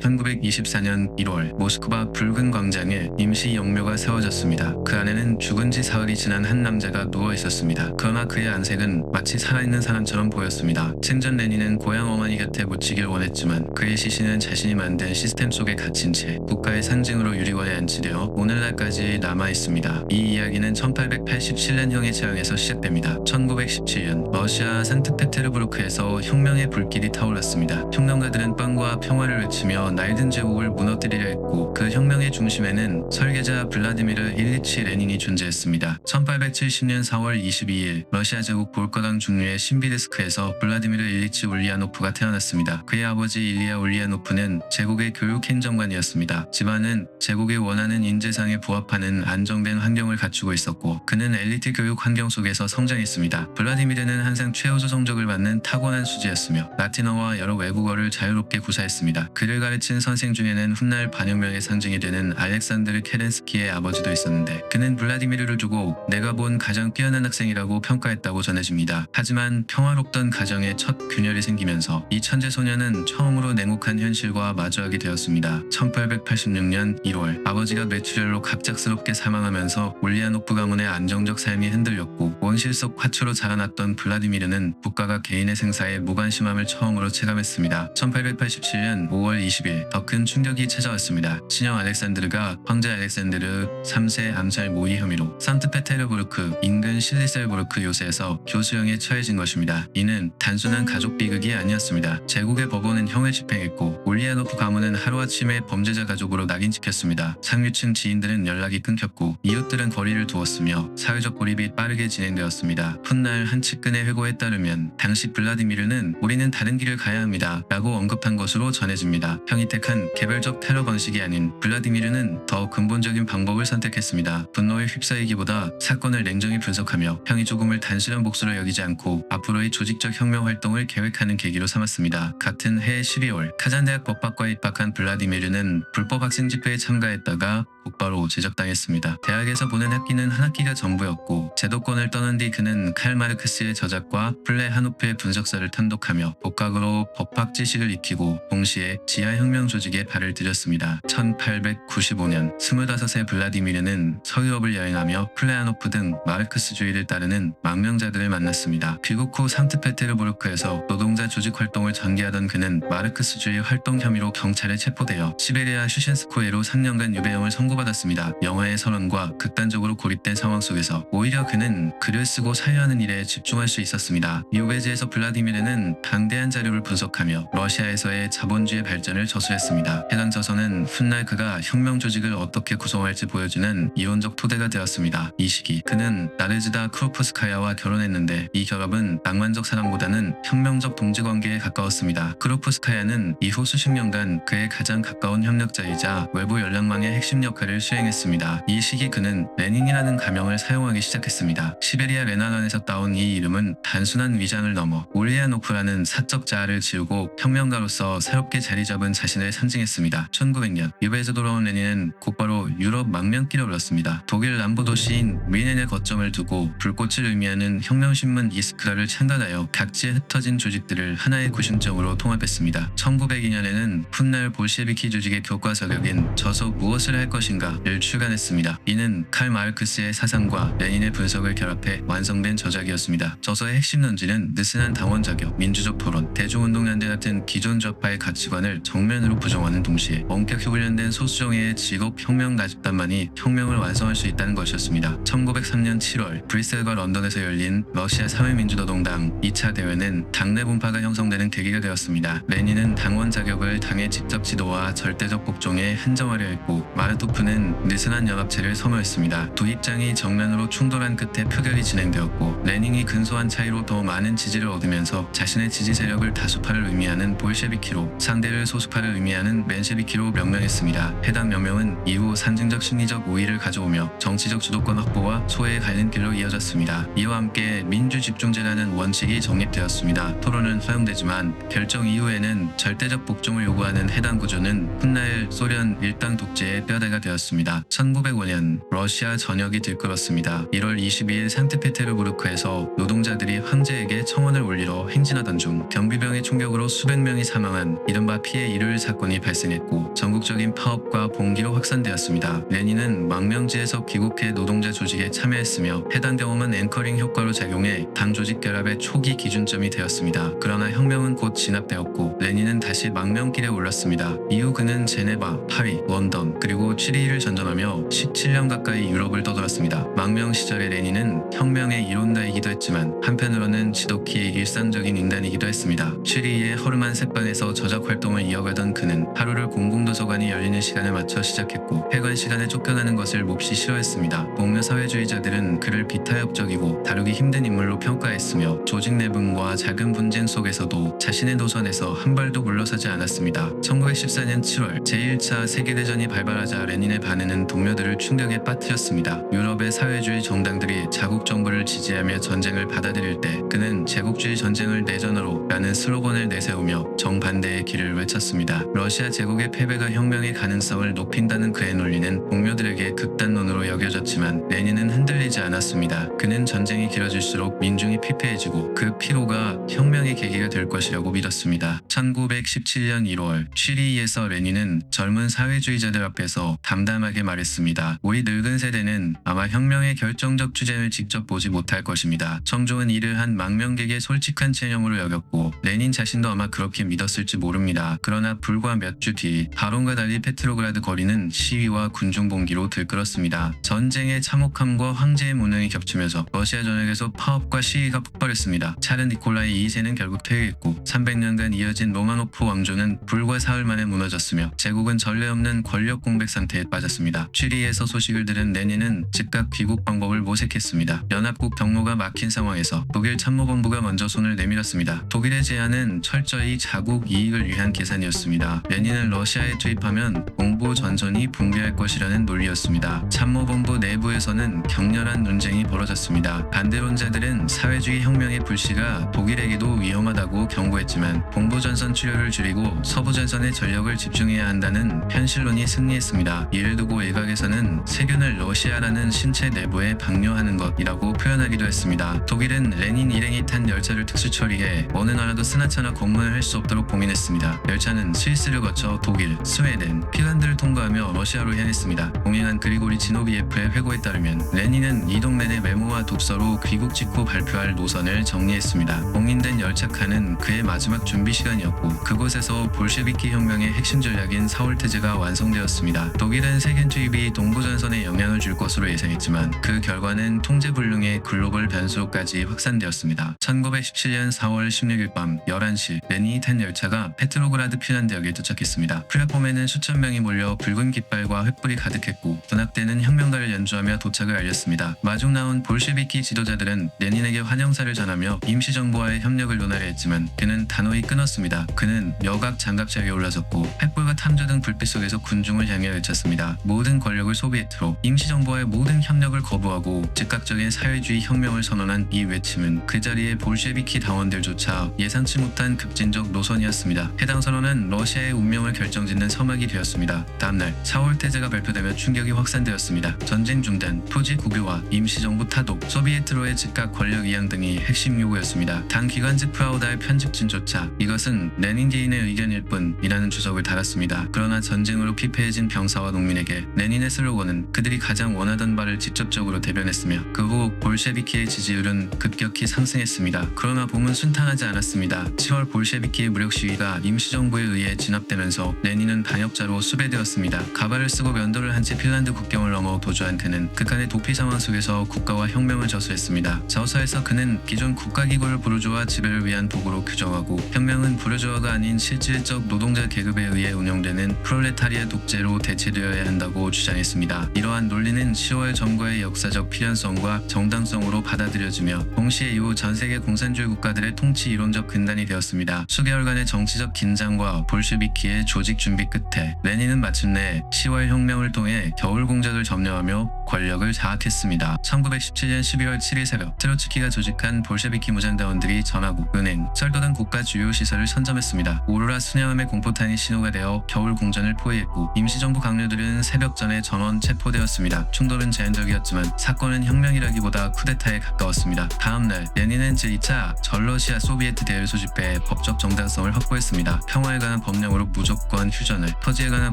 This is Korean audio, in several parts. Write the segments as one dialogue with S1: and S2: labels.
S1: 1924년 1월 모스크바 붉은 광장에 임시 영묘가 세워졌습니다. 그 안에는 죽은 지 사흘이 지난 한 남자가 누워 있었습니다. 그러나 그의 안색은 마치 살아있는 사람처럼 보였습니다. 생전 레닌은 고향 어머니 곁에 묻히길 원했지만 그의 시신은 자신이 만든 시스템 속에 갇힌 채 국가의 상징으로 유리관에 안치되어 오늘날까지 남아 있습니다. 이 이야기는 1887년형의 재앙에서 시작됩니다. 1917년 러시아 산트페테르부르크에서 혁명의 불길이 타올랐습니다. 혁명가들은 빵과 평화를 외치며 낡은 제국을 무너뜨리려 했고 그 혁명의 중심에는 설계자 블라디미르 일리치 레닌이 존재했습니다. 1870년 4월 22일 러시아 제국 볼거당 중류의 신비르스크에서 블라디미르 일리치 울리아노프가 태어났습니다. 그의 아버지 일리아 울리아노프는 제국의 교육 행정관이었습니다. 집안은 제국이 원하는 인재상에 부합하는 안정된 환경을 갖추고 있었고 그는 엘리트 교육 환경 속에서 성장했습니다. 블라디미르는 항상 최우수 성적을 받는 타고난 수지였으며 라틴어와 여러 외국어를 자유롭게 구사했습니다. 그를 가르친 선생 중에는 훗날 반혁명의 상징이 되는 알렉산드르 케렌스키의 아버지도 있었는데 그는 블라디미르를 두고 내가 본 가장 뛰어난 학생이라고 평가했다고 전해집니다. 하지만 평화롭던 가정에 첫 균열이 생기면서 이 천재 소녀는 처음으로 냉혹한 현실과 마주하게 되었습니다. 1886년 1월 아버지가 뇌출혈로 갑작스럽게 사망하면서 울리아노프 가문의 안정적 삶이 흔들렸고 원실 속 화초로 자라났던 블라디미르는 국가가 개인의 생사에 무관심함을 처음으로 체감했습니다. 1887년 5월 20일 더 큰 충격이 찾아왔습니다. 친형 알렉산드르가 황제 알렉산드르 3세 암살 모의 혐의로 산트페테르부르크 인근 실리셀부르크 요새에서 교수형에 처해진 것입니다. 이는 단순한 가족 비극이 아니었습니다. 제국의 법원은 형을 집행했고 울리아노프 가문은 하루아침에 범죄자 가족으로 낙인찍혔습니다. 상류층 지인들은 연락이 끊겼고 이웃들은 거리를 두었으며 사회적 고립이 빠르게 진행되었습니다. 훗날 한 측근의 회고에 따르면 당시 블라디미르는 우리는 다른 길을 가야 합니다 라고 언급한 것으로 전해집니다. 형이 택한 개별적 테러 방식이 아닌 블라디미르는 더 근본적인 방법을 선택했습니다. 분노에 휩싸이기보다 사건을 냉정히 분석하며 형이 죽음을 단순한 몫으로 여기지 않고 앞으로의 조직적 혁명 활동을 계획하는 계기로 삼았습니다. 같은 해 12월 카잔대학 법학과에 입학한 블라디미르는 불법 학생 집회에 참가했다가 곧바로 제적당했습니다. 대학에서 보낸 학기는 한 학기가 전부였고 제도권을 떠난 뒤 그는 칼 마르크스의 저작과 플레하노프의 분석서를 탐독하며 복학으로 법학 지식을 익히고 동시에 지하혁명 조직에 발을 들였습니다. 1895년 25세 블라디미르는 서유럽을 여행하며 플레하노프 등 마르크스주의를 따르는 망명자들을 만났습니다. 귀국 후 상트페테르부르크에서 노동자 조직 활동을 전개하던 그는 마르크스주의 활동 혐의로 경찰에 체포되어 시베리아 슈신스코에로 3년간 유배형을 선고받았습니다. 영화의 선언과 극단적으로 고립된 상황 속에서 오히려 그는 글을 쓰고 사유하는 일에 집중할 수 있었습니다. 유배지에서 블라디미르는 방대한 자료를 분석하며 러시아에서의 자본주의 발전을 저술했습니다. 해당 저서는 훗날 그가 혁명 조직을 어떻게 구성할지 보여주는 이론적 토대가 되었습니다. 이 시기 그는 나르즈다 크로프스카야와 결혼했는데 이 결합은 낭만적 사랑보다는 혁명적 동지관계에 가까웠습니다. 크로프스카야는 이후 수십 년간 그의 가장 가까운 협력자이자 외부 연락망의 핵심 역할을 수행했습니다. 이 시기 그는 레닌이라는 가명을 사용하기 시작했습니다. 시베리아 레나란에서 따온 이 이름은 단순한 위장을 넘어 울리아노프라는 사적 자아를 지우고 혁명가로서 새롭게 자리 잡은 자신을 상징했습니다. 1900년 유배에서 돌아온 레닌은 곧바로 유럽 망명길을 올랐습니다. 독일 남부 도시인 미넨에 거점을 두고 불꽃을 의미하는 혁명신문 이스크라를 창단하여 각지에 흩어진 조직들을 하나의 구심점으로 통합했습니다. 1902년에는 훗날 볼셰비키 조직의 교과서격인 저서 무엇을 할 것인가를 출간했습니다. 이는 칼 마르크스의 사상과 레닌의 분석을 결합해 완성된 저작이었습니다. 저서의 핵심 논지는 느슨한 당원 자격, 민주적 토론, 대중운동연대 같은 기존 좌파의 가치관을 정면으로 부정하는 동시에 엄격히 훈련된 소수정예의 직업 혁명 나집단만이 혁명을 완성할 수 있다는 것이었습니다. 1903년 7월 브뤼셀과 런던에서 열린 러시아 사회민주노동당 2차 대회는 당내 분파가 형성되는 계기가 되었습니다. 레닌은 당원 자격을 당의 직접 지도와 절대적 복종에 한정하려 했고 마르토프는 느슨한 연합체를 선호했습니다. 두 입장이 정면으로 충돌한 끝에 표결이 진행되었고 레닌이 근소한 차이로 더 많은 지지를 얻으면서 자신의 지지 세력을 다수파를 의미하는 볼셰비키로 상대를 소수파를 의미하는 맨셰비키로 명명했습니다. 해당 명명은 이후 상징적 심리적 우위를 가져오며 정치적 주도권 확보와 소외의 갈림길로 이어졌습니다. 이와 함께 민주집중제라는 원칙이 정립되었습니다. 토론은 허용되지만 결정 이후에는 절대적 복종을 요구하는 해당 구조는 훗날 소련 일당 독재의 뼈대가 되었습니다. 1905년 러시아 전역이 들끓었습니다. 1월 22일 상트페테르부르크에서 노동자들이 황제에게 청원을 올리러 행진하던 중 경비병의 총격으로 수백 명이 사망한 이른바 피해 일요일 테러를 사건이 발생했고 전국적인 파업과 봉기로 확산되었습니다. 레닌은 망명지에서 귀국해 노동자 조직에 참여했으며 해당 경험은 앵커링 효과로 작용해 당 조직 결합의 초기 기준점이 되었습니다. 그러나 혁명은 곧 진압되었고 레닌은 다시 망명길에 올랐습니다. 이후 그는 제네바, 파리, 런던 그리고 취리히를 전전하며 17년 가까이 유럽을 떠돌았습니다. 망명 시절의 레닌은 혁명의 이론가이기도 했지만 한편으로는 지독히 일상적인 인간이기도 했습니다. 취리히의 허름한 색방에서 저작 활동을 이어가던 그는 하루를 공공도서관이 열리는 시간에 맞춰 시작했고 폐관 시간에 쫓겨나는 것을 몹시 싫어했습니다. 동료 사회주의자들은 그를 비타협적이고 다루기 힘든 인물로 평가했으며 조직 내분과 작은 분쟁 속에서도 자신의 노선에서 한 발도 물러서지 않았습니다. 1914년 7월 제1차 세계대전이 발발하자 레닌의 반응은 동료들을 충격에 빠뜨렸습니다. 유럽의 사회주의 정당들이 자국 정부를 지지하며 전쟁을 받아들일 때 그는 제국주의 전쟁을 내전으로 라는 슬로건을 내세우며 정반대의 길을 외쳤습니다. 러시아 제국의 패배가 혁명의 가능성을 높인다는 그의 논리는 동료들에게 극단론으로 여겨졌지만 레닌은 흔들리지 않았습니다. 그는 전쟁이 길어질수록 민중이 피폐해지고 그 피로가 혁명의 계기가 될 것이라고 믿었습니다. 1917년 1월 취리히에서 레닌은 젊은 사회주의자들 앞에서 담담하게 말했습니다. 우리 늙은 세대는 아마 혁명의 결정적 주제를 직접 보지 못할 것입니다. 청중은 이를 한 망명객의 솔직한 체념으로 여겼고 레닌 자신도 아마 그렇게 믿었을지 모릅니다. 그러나 불과 몇 주 뒤 바론과 달리 페트로그라드 거리는 시위와 군중 봉기로 들끓었습니다. 전쟁의 참혹함과 황제의 무능이 겹치면서 러시아 전역에서 파업과 시위가 폭발했습니다. 차르 니콜라이 2세는 결국 퇴위했고 300년간 이어진 로마노프 왕조는 불과 사흘 만에 무너졌으며 제국은 전례 없는 권력 공백 상태에 빠졌습니다. 취리히에서 소식을 들은 레닌은 즉각 귀국 방법을 모색했습니다. 연합국 경로가 막힌 상황에서 독일 참모본부가 먼저 손을 내밀었습니다. 독일의 제안은 철저히 자국 이익을 위한 계산이었습니다. 레닌은 러시아에 투입하면 동부 전선이 붕괴할 것이라는 논리였습니다. 참모본부 내부에서는 격렬한 논쟁이 벌어졌습니다. 반대론자들은 사회주의 혁명의 불씨가 독일에게도 위험하다고 경고했지만 동부 전선 출혈을 줄이고 서부 전선에 전력을 집중해야 한다는 현실론이 승리했습니다. 이를 두고 일각에서는 세균을 러시아라는 신체 내부에 방류하는 것이라고 표현하기도 했습니다. 독일은 레닌 일행이 탄 열차를 특수 처리해 어느 나라도 스나차나 검문을 할 수 없도록 봉인했습니다. 열차는 스위스를 거쳐 독일, 스웨덴, 핀란드를 통과하며 러시아로 향했습니다. 동행한 그리고리 지노비예프의 회고에 따르면 레닌은 이동 내내 메모와 독서로 귀국 직후 발표할 노선을 정리했습니다. 봉인된 열차칸은 그의 마지막 준비 시간이었고 그곳에서 볼셰비키 혁명의 핵심 전략인 사월태제가 완성되었습니다. 독일은 세균 투입이 동부전선에 영향을 줄 것으로 예상했지만 그 결과는 통제불능의 글로벌 변수로까지 확산되었습니다. 1917년 4월 16일 밤 11시 레닌이 탄 열차가 페트로그라드 핀란드역에 도착했습니다. 플랫폼에는 수천 명이 몰려 붉은 깃발과 횃불이 가득했고 군악대는 혁명가를 연주하며 도착을 알렸습니다. 마중 나온 볼셰비키 지도자들은 레닌에게 환영사를 전하며 임시정부와의 협력을 논하려 했지만 그는 단호히 끊었습니다. 그는 여각 장갑차 위에 올라섰고 횃불과 탐조 등 불빛 속에서 군중을 향해 외쳤습니다. 모든 권력을 소비에트로 임시정부와의 모든 협력을 거부하고 즉각적인 사회주의 혁명을 선언한 이 외침은 그 자리에 볼셰비키 당원들조차 예상치 못한 급진적 노선이었습니다. 해당 선언은 러시아의 운명을 결정짓는 서막이 되었습니다. 다음날 4월 태제가 발표되며 충격이 확산되었습니다. 전쟁 중단, 토지 국유화, 임시정부 타독, 소비에트로의 즉각 권력 이양 등이 핵심 요구였습니다. 당 기관지 프라우다의 편집진조차 이것은 레닌 개인의 의견일 뿐이라는 주석을 달았습니다. 그러나 전쟁으로 피폐해진 병사와 농민에게 레닌의 슬로건은 그들이 가장 원하던 바를 직접적으로 대변했으며 그 후 볼셰비키의 지지율은 급격히 상승했습니다. 그러나 봄은 순탄하지 않았습니다. 10월 볼셰비키의 무력 시위가 임시정부에 의해 진압되면서 레닌은 반역자로 수배되었습니다. 가발을 쓰고 면도를 한 채 핀란드 국경을 넘어 도주한 그는 극한의 도피 상황 속에서 국가와 혁명을 저수했습니다. 저서에서 그는 기존 국가기구를 부르주아 지배를 위한 도구로 규정하고 혁명은 부르주아가 아닌 실질적 노동자 계급에 의해 운영되는 프롤레타리아 독재로 대체되어야 한다고 주장했습니다. 이러한 논리는 10월 정거의 역사적 필연성과 정당성으로 받아들여지며 동시에 이후 전세계 공산주의 국가들의 통치 이론적 근단이 되었습니다. 수개월간의 정치적 긴장과 볼셰비키의 조직 준비 끝에 레닌은 마침내 10월 혁명을 통해 겨울 공작을 점령하며 권력을 장악했습니다. 1917년 12월 7일 새벽 트로츠키가 조직한 볼셰비키 무장대원들이 전화국, 은행, 철도 등 국가 주요 시설을 선점했습니다. 오로라 순양함의 공포탄이 신호가 되어 겨울 공전을 포위했고 임시정부 강요들은 새벽 전에 전원 체포되었습니다. 충돌은 제한적이었지만 사건은 혁명이라기보다 쿠데타에 가까웠습니다. 다음날 레닌은 제2차 전러시아 소비에트 대회를 소집해 법적 정당성을 확보했습니다. 평화에 관한 법령으로 무조건 휴전을, 토지에 관한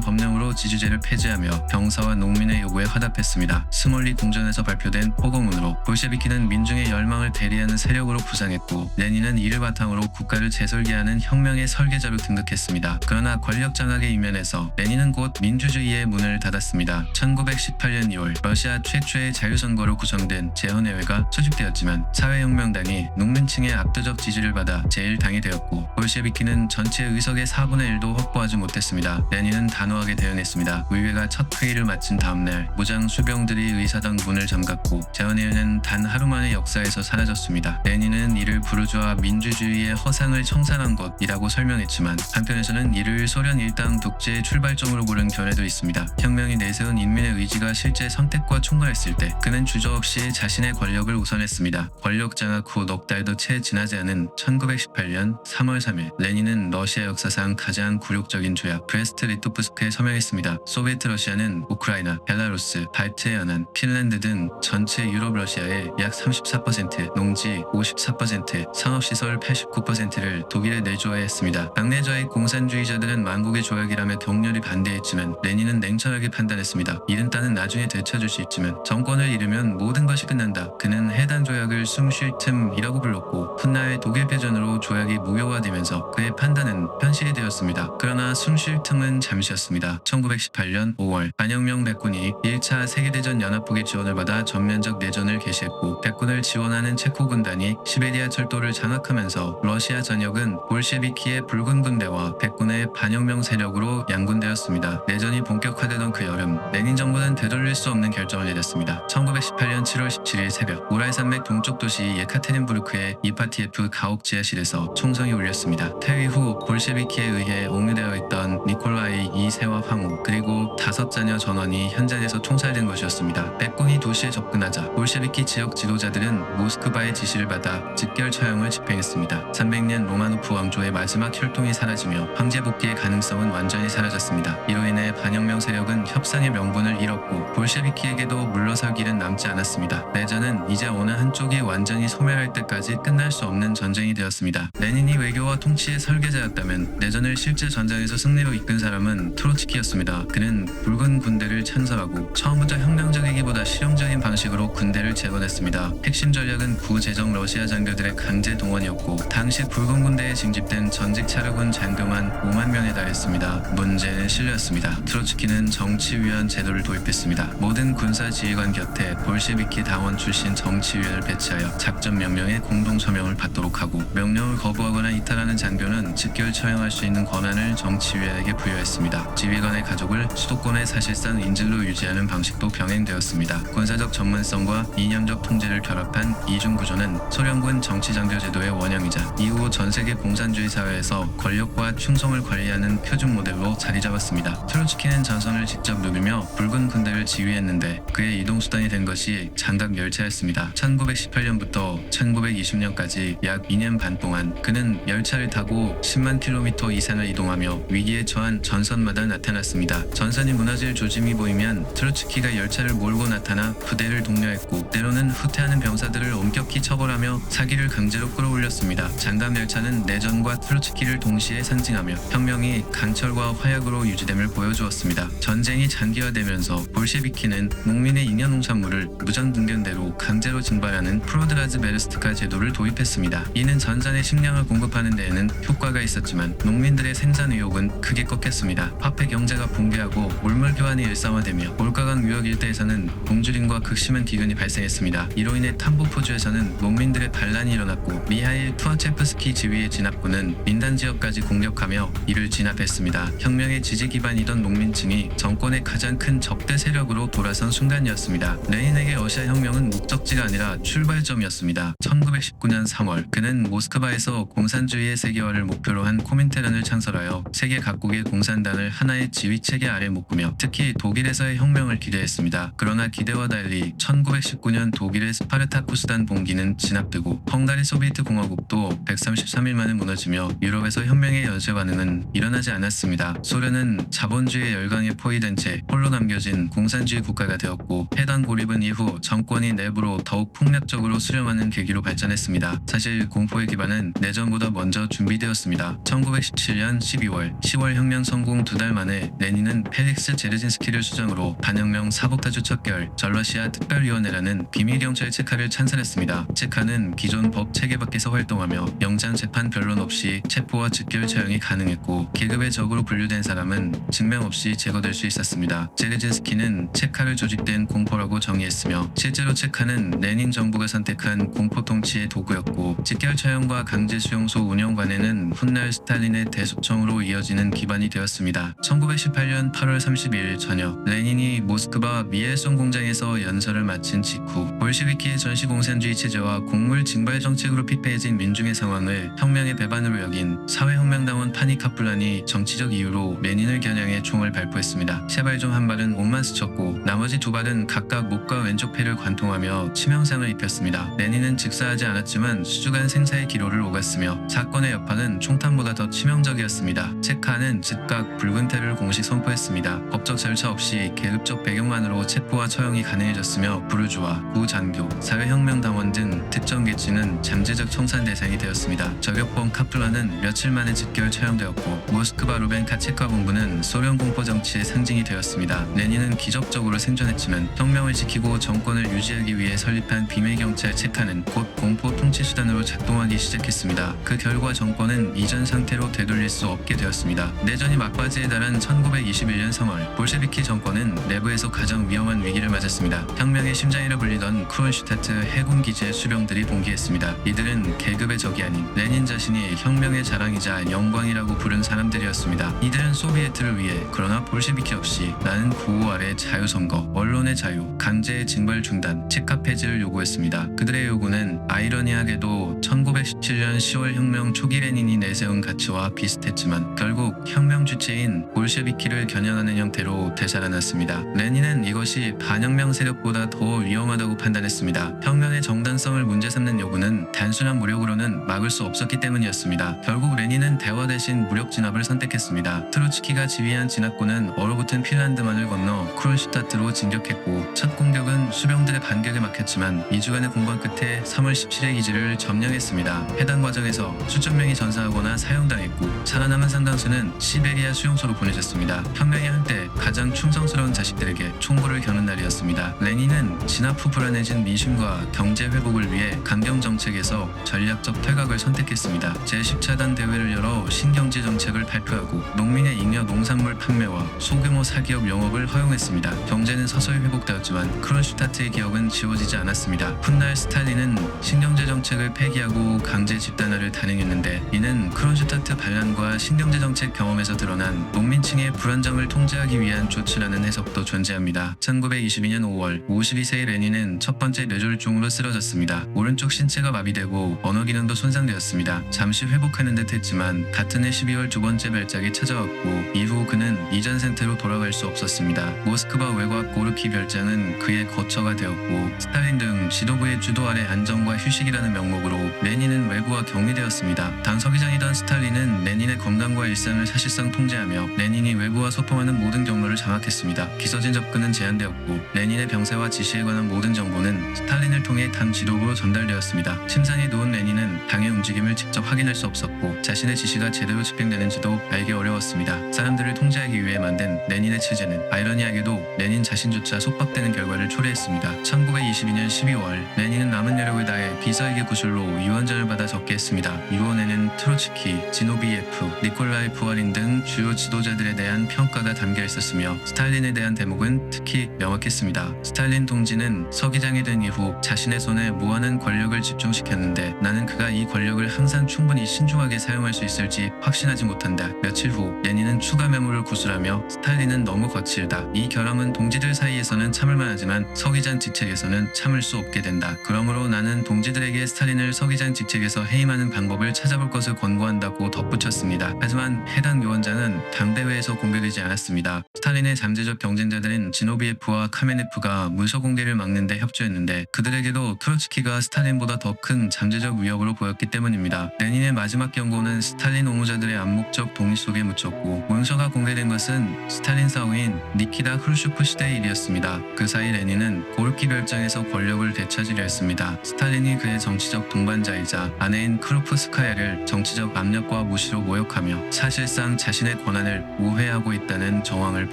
S1: 법령으로 지주제를 폐지하며 병사와 농민의 요구에 화답했습니다. 스몰리 궁전에서 발표된 포고문으로 볼셰비키는 민중의 열망을 대리하는 세력으로 부상했고, 레닌은 이를 바탕으로 국가를 재설계하는 혁명의 설계자로 등극했습니다. 그러나 권력 장악에 이면해서 레닌은 곧 민주주의의 문을 닫았습니다. 1918년 2월 러시아 최초의 자유선거로 구성된 재헌의회가 소집되었지만 사회혁명당이 농민층의 압도적 지지를 받아 제1당이 되었고, 볼셰비키는 전체 의석의 4분의 1도 확보하지 못했습니다. 레닌은 단호하게 대응했습니다. 의회가 첫 회의를 마친 다음날 무장 수병들이 의사당 문을 잠갔고, 재헌의회는 단 하루 만에 역사에서 사라졌습니다. 레닌은 이를 부르주아 민주주의의 허상을 청산한 것이라고 설명했지만, 한편에서는 이를 소련 일당 독재의 출발점으로 보는 견해도 있습니다. 혁명이 내세운 인민의 의지가 실제 선택과 총괄했을 때 그는 주저없이 자신의 권력을 우선했습니다. 권력 장악 후 넉 달도 채 지나지 않은 1918년 3월 3일 레닌은 러시아 역사상 가장 굴욕적인 조약 브레스트 리토프스크에 서명했습니다. 소비에트 러시아는 우크라이나, 벨라루스, 발트해 연안, 핀란드 등 전체 유럽 러시아의 약 34%, 농지 54%, 상업시설 89%를 독일에 내주어야 했습니다. 당내좌의 공산주의자들은 만국의 조약이라며 격렬히 반대했지만 레닌은 냉철하게 판단했습니다. 이른 땅은 나중에 되찾을 수 있지만 정권을 잃으면 모든 것이 끝난다. 그는 해당 조약을 숨 쉴 틈이라고 불렀고, 훗날 독일 패전으로 조약이 무효화되면서 그의 판단은 현실이 되었습니다. 그러나 숨 쉴 틈은 잠시였습니다. 1918년 5월 반혁명 백군이 1차 세계대전 연합국의 지원을 받아 전면적 내전을 개시했고, 백군을 지원하는 체코 군단이 시베리아 철도를 장악하면서 러시아 전역은 볼셰비키의 붉은 군대와 백군의 반혁명 세력으로 양분되었습니다. 내전이 본격화되던 그 여름, 레닌 정부는 되돌릴 수 없는 결정을 내렸습니다. 1918년 7월 17일 새벽, 우랄산맥 동쪽 도시 예카테린부르크의 이파티에프 가옥 지하실에서 총성이 울렸습니다. 퇴위 후 볼셰비키에 의해 옥류되어 있던 니콜라이 2세와 황후 그리고 5자녀 전원이 현장에서 총살된 것이었습니다. 백군이 도시에 접근하자 볼셰비키 지역 지도자들은 모스크바의 지시를 받아 즉결 처형을 집행했습니다. 300년 로마노프 왕조의 마지막 혈통이 사라지며 황제 복귀의 가능성은 완전히 사라졌습니다. 이로 인해 반혁명 세력은 협상의 명분을 잃었고, 볼셰비키에게도 물러설 길은 남지 않았습니다. 내전은 이제 어느 한쪽이 완전히 소멸할 때까지 끝날 수 없는 전쟁이 되었습니다. 레닌이 외교와 통치의 설계자였다면 내전을 실제 전장에서 승리로 이끈 사람은 트로츠키였습니다. 그는 붉은 군대를 창설하고 처음부터 혁명적이기보다 실용적인 방식으로 군대를 재건했습니다. 핵심 전략은 구제정 러시아 장교들의 강제 동원이었고, 당시 붉은 군대에 징집된 전직 차르군 장교만 5만 명에 달했습니다. 문제는 실렸습니다. 트로츠키는 정치위원 제도를 도입했습니다. 모든 군사 지휘관 곁에 볼셰비키 당원 출신 정치위원을 배치하여 작전 명령에 공동 서명을 받도록 하고, 명령을 거부하거나 이탈하는 장교는 즉결 처형할 수 있는 권한을 정치위원에게 부여했습니다. 지휘관의 가족을 수도권에 사실상 인질로 유지하는 방식도 병행되었습니다. 군사적 전문성과 이념적 통제를 결합한 이중 구조는 소련군 정치장교 제도의 원형이자 이후 전세계 공산주의 사회에서 권력과 충성을 관리하는 표준 모델로 자리 잡았습니다. 트로츠키는 전선을 직접 누비며 붉은 군대를 지휘했는데 그의 이동수단이 된 것이 장갑 열차였습니다. 1918년부터 1920년까지 약 2년 반 동안 그는 열차를 타고 10만 킬로미터 이상을 이동하며 위기에 처한 전선마다 나타났습니다. 전선이 무너질 조짐이 보이면 트로츠키가 열차를 몰고 나타나 부대를 독려했고, 때로는 후퇴하는 병사들을 엄격히 처벌하며 사기를 강제로 끌어올렸습니다. 장갑 열차는 내전과 트로츠키를 동시에 상징하며 혁명이 강철과 화약으로 유지됨을 보여주었습니다. 전쟁이 장기화되면서 볼셰비키는 농민의 잉여 농산물을 무전등견대로 강제로 징발하는 프로드라즈 베르스트카 제도를 도입했습니다. 이는 전산의 식량을 공급하는 데에는 효과가 있었지만 농민들의 생산 의욕은 크게 꺾였습니다. 화폐 경제가 붕괴하고 물물 교환이 일상화되며 몰가강 유역 일대에서는 굶주림과 극심한 기근이 발생했습니다. 이로 인해 탐보포주에서는 농민들의 반란이 일어났고, 미하일 투아체프스키 지휘의 진압군은 민단 지역까지 공격하며 이를 진압했습니다. 혁명의 지지 기반이던 농민층이 정권의 가장 큰 적대 세력으로 돌아선 순간이었습니다. 레닌에게 러시아 혁명은 목적지가 아니라 출발점이었습니다. 1919년 3월 그는 모스크바에서 공산주의의 세계화를 목표로 한 코민테란을 창설하여 세계 각국의 공산당을 하나의 지휘체계 아래 묶으며 특히 독일에서의 혁명을 기대했습니다. 그러나 기대와 달리 1919년 독일의 스파르타쿠스단 봉기는 진압되고 헝가리 소비에트 공화국도 133일 만에 무너지며 유럽에서 혁명의 여제 반응은 일어나지 않았습니다. 소련은 자본주의의 열강에 포위된 채 홀로 남겨진 공산주의 국가가 되었고, 해당 고립은 이후 정권이 내부로 더욱 폭력적으로 수렴하는 계기로 발전했습니다. 사실 공포의 기반은 내전보다 먼저 준비되었습니다. 1917년 1947년 12월 10월 혁명 성공 2달 만에 레닌은 펠릭스 제르진스키를 수장으로 반혁명 사복타주 척결 전러시아 특별위원회라는 비밀경찰 체카를 창설했습니다. 체카는 기존 법 체계 밖에서 활동하며 영장 재판 변론 없이 체포와 즉결 처형이 가능했고 계급의 적으로 분류된 사람은 증명 없이 제거될 수 있었습니다. 제르진스키는 체카를 조직된 공포라고 정의했으며 실제로 체카는 레닌 정부가 선택한 공포 통치의 도구였고 직결 처형과 강제 수용소 운영관에는 훗날 스탈린의 대속청으로 이어지는 기반이 되었습니다. 1918년 8월 30일 저녁 레닌이 모스크바 미엘손 공장에서 연설을 마친 직후 볼시비키의 전시공산주의 체제와 곡물 징발 정책으로 피폐해진 민중의 상황을 혁명의 배반으로 여긴 사회혁명당원 파니 카플란이 정치적 이유로 레닌을 겨냥해 총을 발포했습니다. 세 발 중 한 발은 옷만 스쳤고 나머지 두 발은 각각 목과 왼쪽 폐를 관통하며 치명상을 입혔습니다. 레닌은 즉사하지 않았지만 수주간 생사의 기로를 오갔으며 사건의 여파는 총탄보다 더 치명적이었습니다. 체카는 즉각 붉은 테러를 공식 선포했습니다. 법적 절차 없이 계급적 배경만으로 체포와 처형이 가능해졌으며 부르주아, 구장교, 사회혁명당원 등 특정 계층은 잠재적 청산 대상이 되었습니다. 저격범 카플라는 며칠 만에 즉결 처형되었고 모스크바 루벤카 체카 본부는 소련 공포 정치의 상징이 되었습니다. 레닌은 기적적으로 생존했지만 혁명을 지키고 정권을 유지하기 위해 설립한 비밀경찰 체카는 곧 공포 통치 수단으로 작동하기 시작했습니다. 그 결과 정권은 이전 상태로 되돌릴 수 없게 되었습니다. 내전이 막바지에 달한 1921년 3월 볼셰비키 정권은 내부에서 가장 위험한 위기를 맞았습니다. 혁명의 심장이라 불리던 크론슈타트 해군 기지의 수병들이 봉기했습니다. 이들은 계급의 적이 아닌 레닌 자신이 혁명의 자랑이자 영광이라고 부른 사람들이었습니다. 이들은 소비에트를 위해 그러나 볼셰비키 없이 나는 구호 아래 자유선거, 언론의 자유, 강제의 징발 중단, 체카 폐지를 요구했습니다. 그들의 요구는 아이러니하게도 1917년 10월 혁명 초기 레닌이 내세운 가치와 비슷했지만 결국 혁명 주체인 볼셰비키를 겨냥하는 형태로 되살아났습니다. 레닌은 이것이 반혁명 세력보다 더 위험하다고 판단했습니다. 혁명의 정당성을 문제 삼는 요구는 단순한 무력으로는 막을 수 없었기 때문이었습니다. 결국 레닌은 대화 대신 무력 진압을 선택했습니다. 트로츠키가 지휘한 진압군은 얼어붙은 핀란드만을 건너 크론슈타트로 진격했고 첫 공격은 수병들의 반격에 막혔지만 2주간의 공방 끝에 3월 17일 기지를 점령했습니다. 해당 과정에서 수천 명이 전사하거나 사형당했고 살아남은 상당수는 시베리아 수용소로 보내졌습니다. 혁명이 한때 가장 충성스러운 자식들에게 총구를 겨눈 날이었습니다. 레닌은 진압 후 불안해진 민심과 경제 회복을 위해 강경 정책에서 전략적 퇴각을 선택했습니다. 제10차단 대회를 열어 신경제 정책을 발표하고 농민의 잉여 농산물 판매와 소규모 사기업 영업을 허용했습니다. 경제는 서서히 회복되었지만 크론슈타트의 기억은 지워지지 않았습니다. 훗날 스탈린은 신경제 정책을 폐기하고 강제 집단화를 단행했는데 이는 크론슈타트 반란과 신경제 정책 경험에서 드러난 농민층의 불안정을 통제하기 위한 조치라는 해석도 존재합니다. 1922년 5월 52세의 레닌은 첫 번째 뇌졸중으로 쓰러졌습니다. 오른쪽 신체가 마비되고 언어 기능도 손상되었습니다. 잠시 회복하는 듯 했지만 같은 해 12월 두 번째 별작이 찾아왔고 이후 그는 이전 상태로 돌아갈 수 없었습니다. 모스크바 외곽 고르키 별장은 그의 거처가 되었고 스탈린 등 지도부의 주도 아래 안정과 휴식이라는 명목으로 레닌은 외부와 격리되었습니다. 당 서기장이던 스탈린은 레닌의 건강과 일상을 사실상 통제하며 레닌이 외부와 소통하는 모든 경로를 장악했습니다. 기서진 접근은 제한되었고 레닌의 병세와 지시에 관한 모든 정보는 스탈린을 통해 당 지도부로 전달되었습니다. 침상에 누운 레닌은 당의 움직임을 직접 확인할 수 없었고 자신의 지시가 제대로 집행되는지도 알기 어려웠습니다. 사람들을 통제하기 위해 만든 레닌의 체제는 아이러니하게도 레닌 자신조차 속박되는 결과를 초래했습니다. 1922년 12월 레닌은 남은 여력을 다해 비서에게 구술로 유언전을 받아 적게했습니다. 유언에는 트로츠키, 지노비예프, 니콜라이 푸아린 등 주요 지도자들에 대한 평가가 담겨 있었으며 스탈린에 대한 대목은 특히 명확했습니다. 스탈린 동지는 서기장이 된 이후 자신의 손에 무한한 권력을 집중시켰는데 나는 그가 이 권력을 항상 충분히 신중하게 사용할 수 있을지 확신하지 못한다. 며칠 후 레닌은 추가 메모를 구술하며 스탈린은 너무 거칠다. 이 결함은 동지들 사이에서는 참을만 하지만 서기장 직책에서는 참을 수 없게 된다. 그러므로 나는 동지들에게 스탈린을 서기장 직책에서 해임하는 방법을 찾아볼 것을 권고한다고 덧붙였습니다. 하지만 해당 유언장은 당대회에서 공개되지 않았습니다. 스탈린의 잠재적 경쟁자들인 지노비에프와 카메네프가 문서 공개를 막는 데 협조했는데 그들에게도 트로츠키가 스탈린보다 더 큰 잠재적 위협으로 보였기 때문입니다. 레닌의 마지막 경고는 스탈린 옹호자들의 암묵적 동의 속에 묻혔고 문서가 공개된 것은 스탈린 사후인 니키타 크루슈프 시대의 일이었습니다. 그 사이 레닌은 고르키 별장에서 권력을 되찾으려 했습니다. 스탈린이 그의 정치적 동반자이자 아내인 크루프스카야를 정치적 압력과 무시로 모욕하며 사실상 자신의 권한을 우회하고 있다는 정황을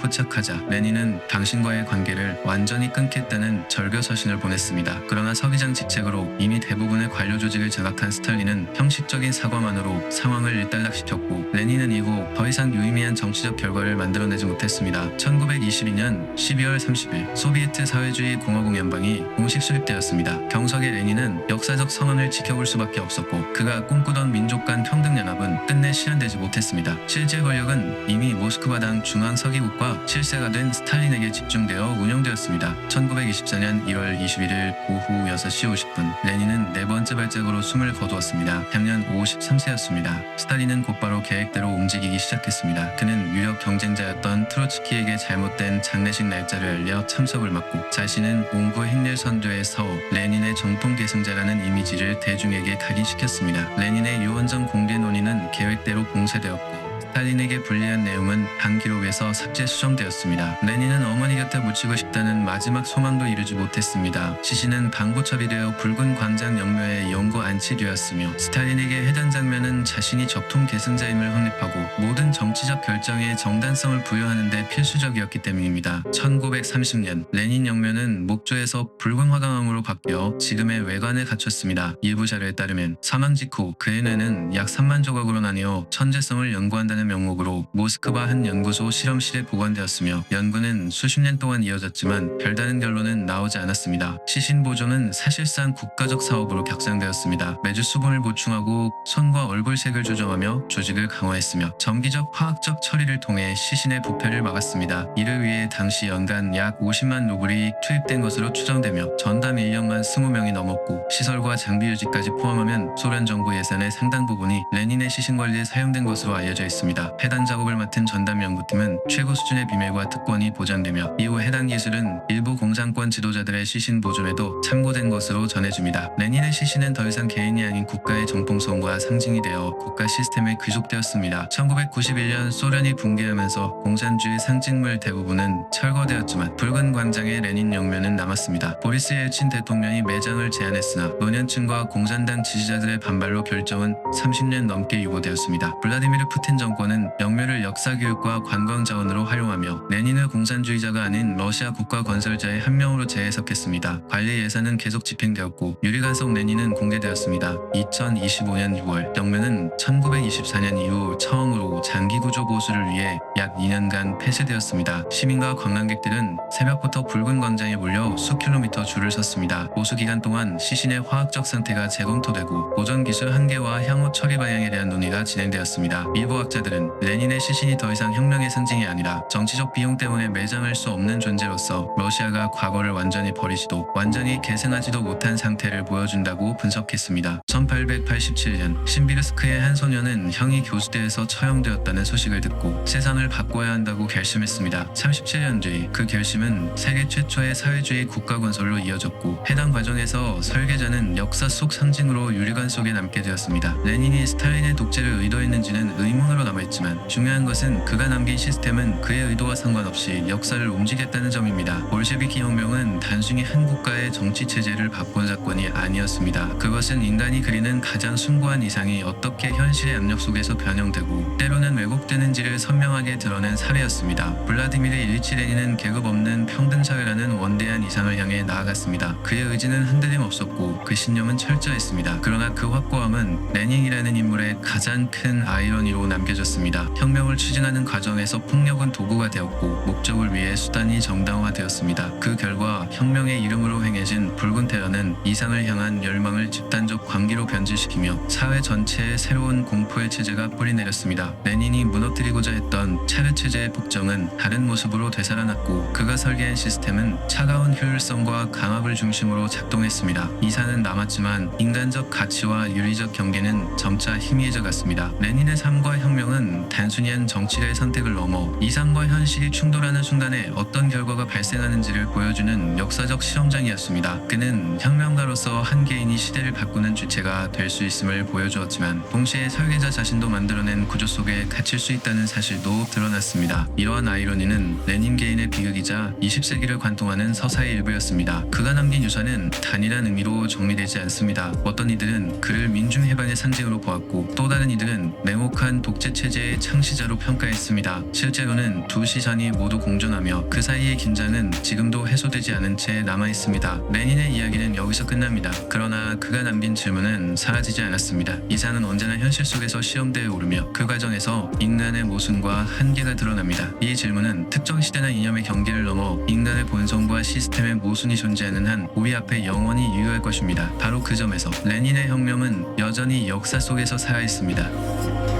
S1: 포착하자 레닌은 당신과의 관계를 완전히 끊겠다는 절교 서신을 보냈습니다. 그러나 서기장 직책으로 이미 대부분의 관료 조직을 장악한 스탈린은 형식적인 사과만으로 상황을 일단락시켰고 레닌은 이후 더 이상 유의미한 정치적 결과를 만들어내지 못했습니다. 1922년 12월 30일 소비에트 사회주의 공화국 연방이 공식 수립되었습니다. 경석의 레닌은 역사적 선언을 지켜볼 수밖에 없었고 그가 꿈꾸던 민족 간 평등연합은 끝내 실현되지 못했습니다. 실제 권력은 이미 모스크바당 중앙서기국과 실세가 된 스탈린에게 집중되어 운영되었습니다. 1924년 1월 21일 오후 6시 50분 레닌은 네 번째 발작으로 숨을 거두었습니다. 향년 53세였습니다. 스탈린은 곧바로 계획대로 움직이기 시작했습니다. 그는 유력 경쟁자였던 트로츠키에게 잘못된 장례식 날짜를 알려 참석을 막고 자신은 옹구 행렬 선두에서 레닌의 정통 계승자라는 이미지를 대중에게 각인시켰습니다. 레닌의 유언정 공개 논의는 계획대로 봉쇄되었고 스탈린에게 불리한 내용은 당 기록에서 삭제 수정되었습니다. 레닌은 어머니 곁에 묻히고 싶다는 마지막 소망도 이루지 못했습니다. 시신은 방부 처리되어 붉은 광장 영묘에 영구 안치되었으며 스탈린에게 해당 장면은 자신이 적통 계승자임을 확립하고 모든 정치적 결정에 정당성을 부여하는 데 필수적이었기 때문입니다. 1930년 레닌 영묘는 목조에서 붉은 화강암으로 바뀌어 지금의 외관에 갖췄습니다. 일부 자료에 따르면 사망 직후 그의 뇌는 약 3만 조각으로 나뉘어 천재성을 연구한다는 명목으로 모스크바 한 연구소 실험실에 보관되었으며 연구는 수십 년 동안 이어졌지만 별다른 결론은 나오지 않았습니다. 시신 보존은 사실상 국가적 사업으로 격상되었습니다. 매주 수분을 보충하고 손과 얼굴색을 조정하며 조직을 강화했으며 정기적 화학적 처리를 통해 시신의 부패를 막았습니다. 이를 위해 당시 연간 약 50만 루블이 투입된 것으로 추정되며 전담 인력만 20명이 넘었고 시설과 장비 유지까지 포함하면 소련 정부 예산의 상당 부분이 레닌의 시신 관리에 사용된 것으로 알려져 있습니다. 해당 작업을 맡은 전담 연구팀은 최고 수준의 비밀과 특권이 보장되며 이후 해당 기술은 일부 공산권 지도자들의 시신 보존에도 참고된 것으로 전해집니다. 레닌의 시신은 더 이상 개인이 아닌 국가의 정통성과 상징이 되어 국가 시스템에 귀속되었습니다. 1991년 소련이 붕괴하면서 공산주의 상징물 대부분은 철거되었지만 붉은 광장의 레닌 영묘는 남았습니다. 보리스 옐친 대통령이 매장을 제안했으나 노년층과 공산당 지지자들의 반발로 결정은 30년 넘게 유보되었습니다. 블라디미르 푸틴 정권은 영묘를 역사교육과 관광자원으로 활용하며 레닌을 공산주의자가 아닌 러시아 국가 건설자의 한 명으로 재해석했습니다. 관리 예산은 계속 집행되었고 유리관석 레닌은 공개되었습니다. 2025년 6월 영묘는 1924년 이후 처음으로 장기구조 보수를 위해 약 2년간 폐쇄되었습니다. 시민과 관광객들은 새벽부터 붉은 광장에 몰려 수 킬로미터 줄을 섰습니다. 보수 기간 동안 시신의 화학적 상태가 재검토되고 보존 기술 한계와 향후 처리 방향에 대한 논의가 진행되었습니다. 일부 학자들은 레닌의 시신이 더 이상 혁명의 상징이 아니라 정치적 비용 때문에 매장할 수 없는 존재로서 러시아가 과거를 완전히 버리지도 완전히 계승하지도 못한 상태를 보여준다고 분석했습니다. 1887년 신비르스크의 한 소녀는 형이 교수대에서 처형되었다는 소식을 듣고 세상을 바꿔야 한다고 결심했습니다. 37년 뒤 그 결심은 세계 최초의 사회주의 국가 건설로 이어졌고 해당 과정에서 설계자는 역사 속 상징으로 유리관 속에 남게 되었습니다. 레닌이 스탈린의 독재를 의도했는지는 의문으로 남아있지만 중요한 것은 그가 남긴 시스템은 그의 의도와 상관없이 역사를 움직였다는 점입니다. 볼셰비키 혁명은 단순히 한 국가의 정치 체제를 바꾼 사건이 아니었습니다. 그것은 인간이 그리는 가장 숭고한 이상이 어떻게 현실의 압력 속에서 변형되고 때로는 왜곡되는지를 선명하게 드러낸 사례였습니다. 블라디미르 일리치 레닌은 계급 없는 평등사회라는 원대한 이상을 향해 나아갔습니다. 그의 의지는 흔들림 없었고 그 신념은 철저했습니다. 그러나 그 확고함은 레닌이라는 인물의 가장 큰 아이러니로 남겨졌습니다. 혁명을 추진하는 과정에서 폭력은 도구가 되었고 목적을 위해 수단이 정당화되었습니다. 그 결과 혁명의 이름으로 행해진 붉은 태연은 이상을 향한 열망을 집단적 광기로 변질시키며 사회 전체에 새로운 공포의 체제가 뿌리내렸습니다. 레닌이 무너뜨리고자 했던 차르 체제의 폭정은 다른 모습으로 되살아났고 그가 설계한 시스템은 차가운 효율성과 강압을 중심으로 작동했습니다. 이사는 남았지만 인간적 가치와 윤리적 경계는 점차 희미해져 갔습니다. 레닌의 삶과 혁명은 혁명은 단순히 한 정치가의 선택을 넘어 이상과 현실이 충돌하는 순간에 어떤 결과가 발생하는지를 보여주는 역사적 실험장이었습니다. 그는 혁명가로서 한 개인이 시대를 바꾸는 주체가 될 수 있음을 보여주었지만 동시에 설계자 자신도 만들어낸 구조 속에 갇힐 수 있다는 사실도 드러났습니다. 이러한 아이러니는 레닌 개인의 비극이자 20세기를 관통하는 서사의 일부였습니다. 그가 남긴 유산은 단일한 의미로 정리되지 않습니다. 어떤 이들은 그를 민중해방의 상징으로 보았고 또 다른 이들은 냉혹한 독재 체제의 창시자로 평가했습니다. 실제로는 두 시선이 모두 공존하며 그 사이의 긴장은 지금도 해소되지 않은 채 남아있습니다. 레닌의 이야기는 여기서 끝납니다. 그러나 그가 남긴 질문은 사라지지 않았습니다. 이상은 언제나 현실 속에서 시험대에 오르며 그 과정에서 인간의 모순과 한계가 드러납니다. 이 질문은 특정 시대나 이념의 경계를 넘어 인간의 본성과 시스템의 모순이 존재하는 한 우리 앞에 영원히 유효할 것입니다. 바로 그 점에서 레닌의 혁명은 여전히 역사 속에서 살아있습니다.